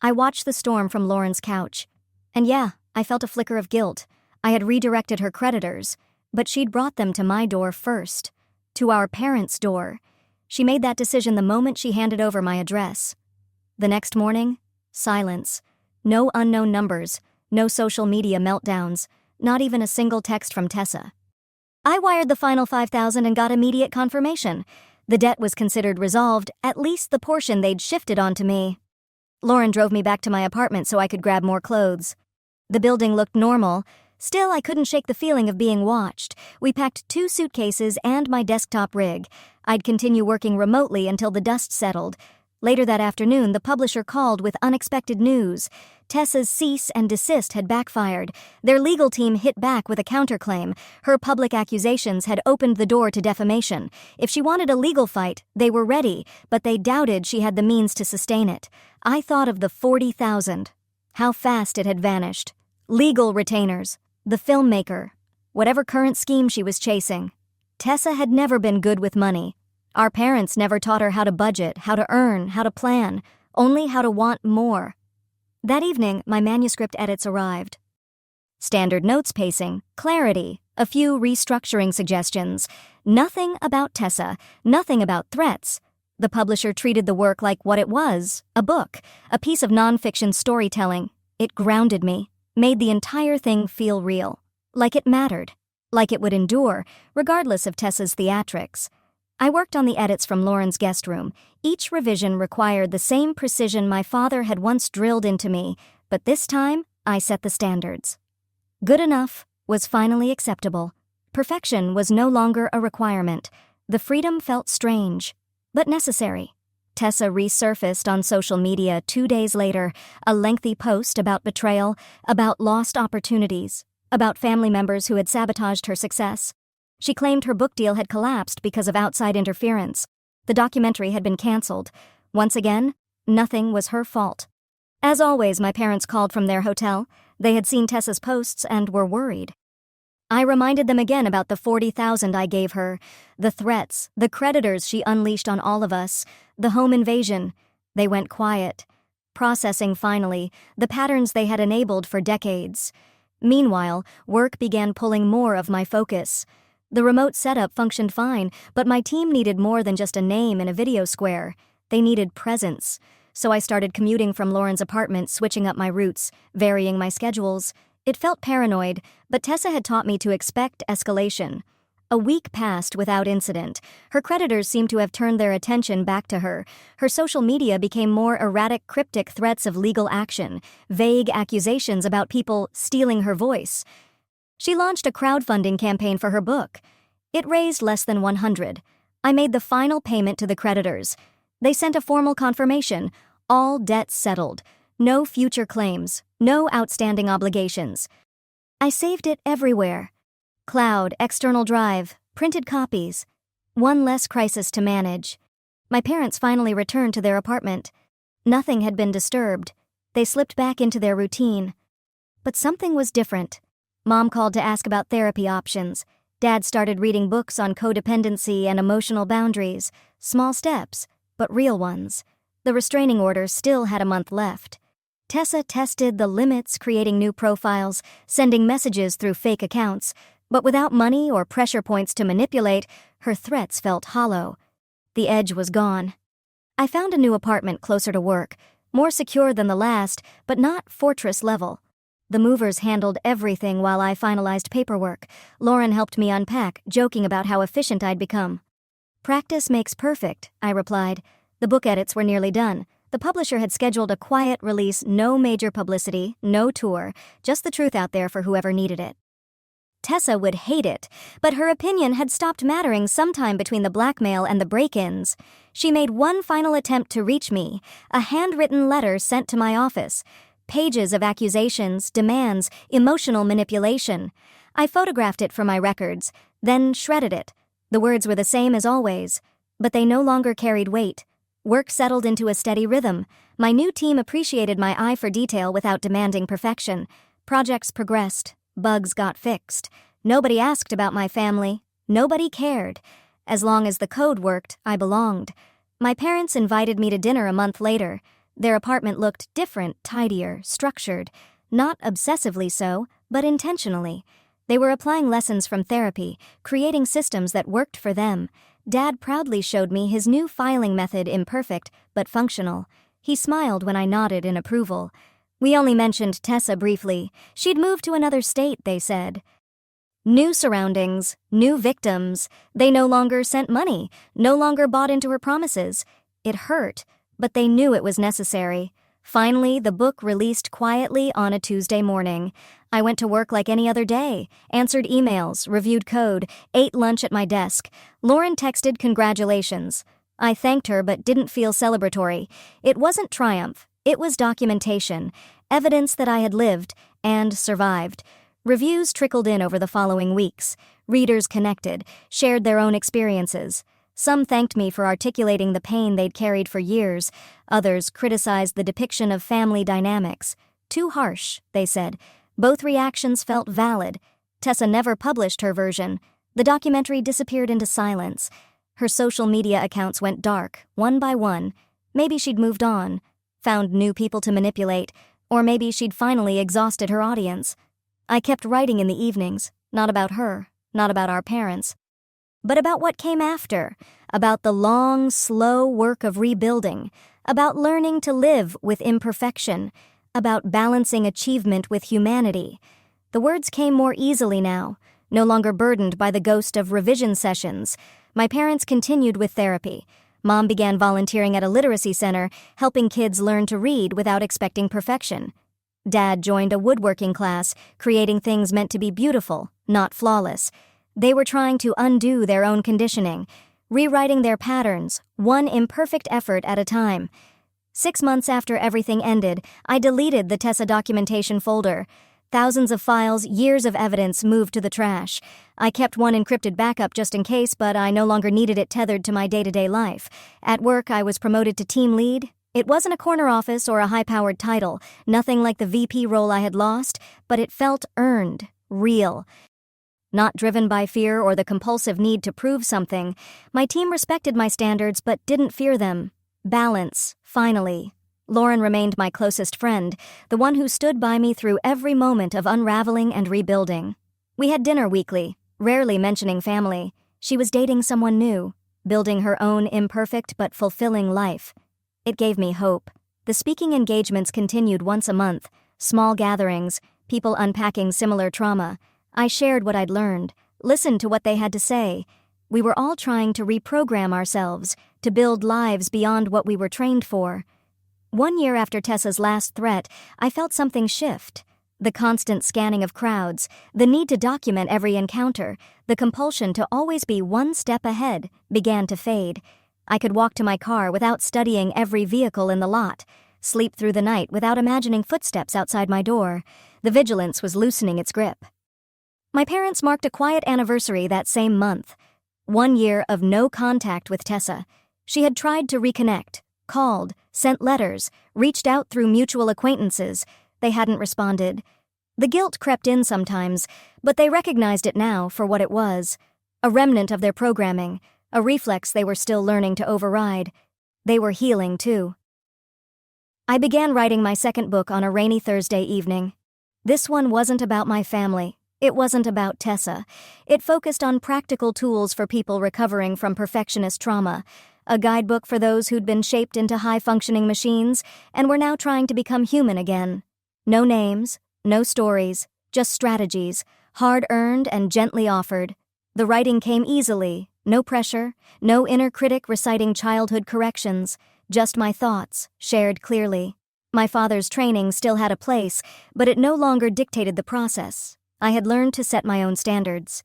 I watched the storm from Lauren's couch. And yeah, I felt a flicker of guilt. I had redirected her creditors, but she'd brought them to my door first. To our parents' door. She made that decision the moment she handed over my address. The next morning, silence. No unknown numbers, no social media meltdowns, not even a single text from Tessa. I wired the final $5,000 and got immediate confirmation. The debt was considered resolved, at least the portion they'd shifted onto me. Lauren drove me back to my apartment so I could grab more clothes. The building looked normal. Still, I couldn't shake the feeling of being watched. We packed 2 suitcases and my desktop rig. I'd continue working remotely until the dust settled. Later that afternoon, the publisher called with unexpected news. Tessa's cease and desist had backfired. Their legal team hit back with a counterclaim. Her public accusations had opened the door to defamation. If she wanted a legal fight, they were ready, but they doubted she had the means to sustain it. I thought of the $40,000. How fast it had vanished. Legal retainers. The filmmaker. Whatever current scheme she was chasing. Tessa had never been good with money. Our parents never taught her how to budget, how to earn, how to plan, only how to want more. That evening, my manuscript edits arrived. Standard notes pacing, clarity, a few restructuring suggestions. Nothing about Tessa, nothing about threats. The publisher treated the work like what it was, a book, a piece of nonfiction storytelling. It grounded me, made the entire thing feel real, like it mattered, like it would endure, regardless of Tessa's theatrics. I worked on the edits from Lauren's guest room. Each revision required the same precision my father had once drilled into me, but this time, I set the standards. Good enough was finally acceptable. Perfection was no longer a requirement. The freedom felt strange, but necessary. Tessa resurfaced on social media 2 days later, a lengthy post about betrayal, about lost opportunities, about family members who had sabotaged her success. She claimed her book deal had collapsed because of outside interference. The documentary had been canceled. Once again, nothing was her fault. As always, my parents called from their hotel. They had seen Tessa's posts and were worried. I reminded them again about the $40,000 I gave her, the threats, the creditors she unleashed on all of us, the home invasion. They went quiet, processing finally the patterns they had enabled for decades. Meanwhile, work began pulling more of my focus. The remote setup functioned fine, but my team needed more than just a name in a video square. They needed presence. So I started commuting from Lauren's apartment, switching up my routes, varying my schedules. It felt paranoid, but Tessa had taught me to expect escalation. A week passed without incident. Her creditors seemed to have turned their attention back to her. Her social media became more erratic, cryptic threats of legal action, vague accusations about people stealing her voice. She launched a crowdfunding campaign for her book. It raised less than $100. I made the final payment to the creditors. They sent a formal confirmation, all debts settled, no future claims, no outstanding obligations. I saved it everywhere. Cloud, external drive, printed copies. One less crisis to manage. My parents finally returned to their apartment. Nothing had been disturbed. They slipped back into their routine. But something was different. Mom called to ask about therapy options. Dad started reading books on codependency and emotional boundaries. Small steps, but real ones. The restraining order still had a month left. Tessa tested the limits, creating new profiles, sending messages through fake accounts. But without money or pressure points to manipulate, her threats felt hollow. The edge was gone. I found a new apartment closer to work, more secure than the last, but not fortress level. The movers handled everything while I finalized paperwork. Lauren helped me unpack, joking about how efficient I'd become. Practice makes perfect, I replied. The book edits were nearly done. The publisher had scheduled a quiet release, no major publicity, no tour, just the truth out there for whoever needed it. Tessa would hate it, but her opinion had stopped mattering sometime between the blackmail and the break-ins. She made one final attempt to reach me, a handwritten letter sent to my office. Pages of accusations, demands, emotional manipulation. I photographed it for my records, then shredded it. The words were the same as always, but they no longer carried weight. Work settled into a steady rhythm. My new team appreciated my eye for detail without demanding perfection. Projects progressed. Bugs got fixed. Nobody asked about my family. Nobody cared. As long as the code worked, I belonged. My parents invited me to dinner a month later. Their apartment looked different, tidier, structured. Not obsessively so, but intentionally. They were applying lessons from therapy, creating systems that worked for them. Dad proudly showed me his new filing method, imperfect, but functional. He smiled when I nodded in approval. We only mentioned Tessa briefly. She'd moved to another state, they said. New surroundings, new victims. They no longer sent money, no longer bought into her promises. It hurt, but they knew it was necessary. Finally, the book released quietly on a Tuesday morning. I went to work like any other day, answered emails, reviewed code, ate lunch at my desk. Lauren texted congratulations. I thanked her but didn't feel celebratory. It wasn't triumph. It was documentation, evidence that I had lived and survived. Reviews trickled in over the following weeks. Readers connected, shared their own experiences. Some thanked me for articulating the pain they'd carried for years. Others criticized the depiction of family dynamics. Too harsh, they said. Both reactions felt valid. Tessa never published her version. The documentary disappeared into silence. Her social media accounts went dark, one by one. Maybe she'd moved on, found new people to manipulate, or maybe she'd finally exhausted her audience. I kept writing in the evenings, not about her, not about our parents, but about what came after, about the long, slow work of rebuilding, about learning to live with imperfection, about balancing achievement with humanity. The words came more easily now, no longer burdened by the ghost of revision sessions. My parents continued with therapy. Mom began volunteering at a literacy center, helping kids learn to read without expecting perfection. Dad joined a woodworking class, creating things meant to be beautiful, not flawless. They were trying to undo their own conditioning, rewriting their patterns, one imperfect effort at a time. 6 months after everything ended, I deleted the Tessa documentation folder. Thousands of files, years of evidence moved to the trash. I kept one encrypted backup just in case, but I no longer needed it tethered to my day-to-day life. At work, I was promoted to team lead. It wasn't a corner office or a high-powered title, nothing like the VP role I had lost, but it felt earned, real. Not driven by fear or the compulsive need to prove something, my team respected my standards but didn't fear them. Balance, finally. Lauren remained my closest friend, the one who stood by me through every moment of unraveling and rebuilding. We had dinner weekly, rarely mentioning family. She was dating someone new, building her own imperfect but fulfilling life. It gave me hope. The speaking engagements continued once a month, small gatherings, people unpacking similar trauma. I shared what I'd learned, listened to what they had to say. We were all trying to reprogram ourselves, to build lives beyond what we were trained for. 1 year after Tessa's last threat, I felt something shift. The constant scanning of crowds, the need to document every encounter, the compulsion to always be one step ahead, began to fade. I could walk to my car without studying every vehicle in the lot, sleep through the night without imagining footsteps outside my door. The vigilance was loosening its grip. My parents marked a quiet anniversary that same month. 1 year of no contact with Tessa. She had tried to reconnect, called, sent letters, reached out through mutual acquaintances. They hadn't responded. The guilt crept in sometimes, but they recognized it now for what it was. A remnant of their programming, a reflex they were still learning to override. They were healing, too. I began writing my second book on a rainy Thursday evening. This one wasn't about my family. It wasn't about Tessa. It focused on practical tools for people recovering from perfectionist trauma, a guidebook for those who'd been shaped into high-functioning machines and were now trying to become human again. No names, no stories, just strategies, hard-earned and gently offered. The writing came easily, no pressure, no inner critic reciting childhood corrections, just my thoughts, shared clearly. My father's training still had a place, but it no longer dictated the process. I had learned to set my own standards.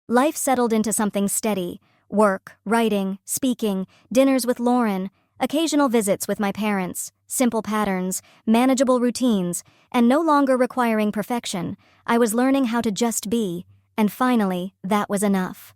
Life settled into something steady: work, writing, speaking, dinners with Lauren, occasional visits with my parents, simple patterns, manageable routines, and no longer requiring perfection. I was learning how to just be, and finally, that was enough.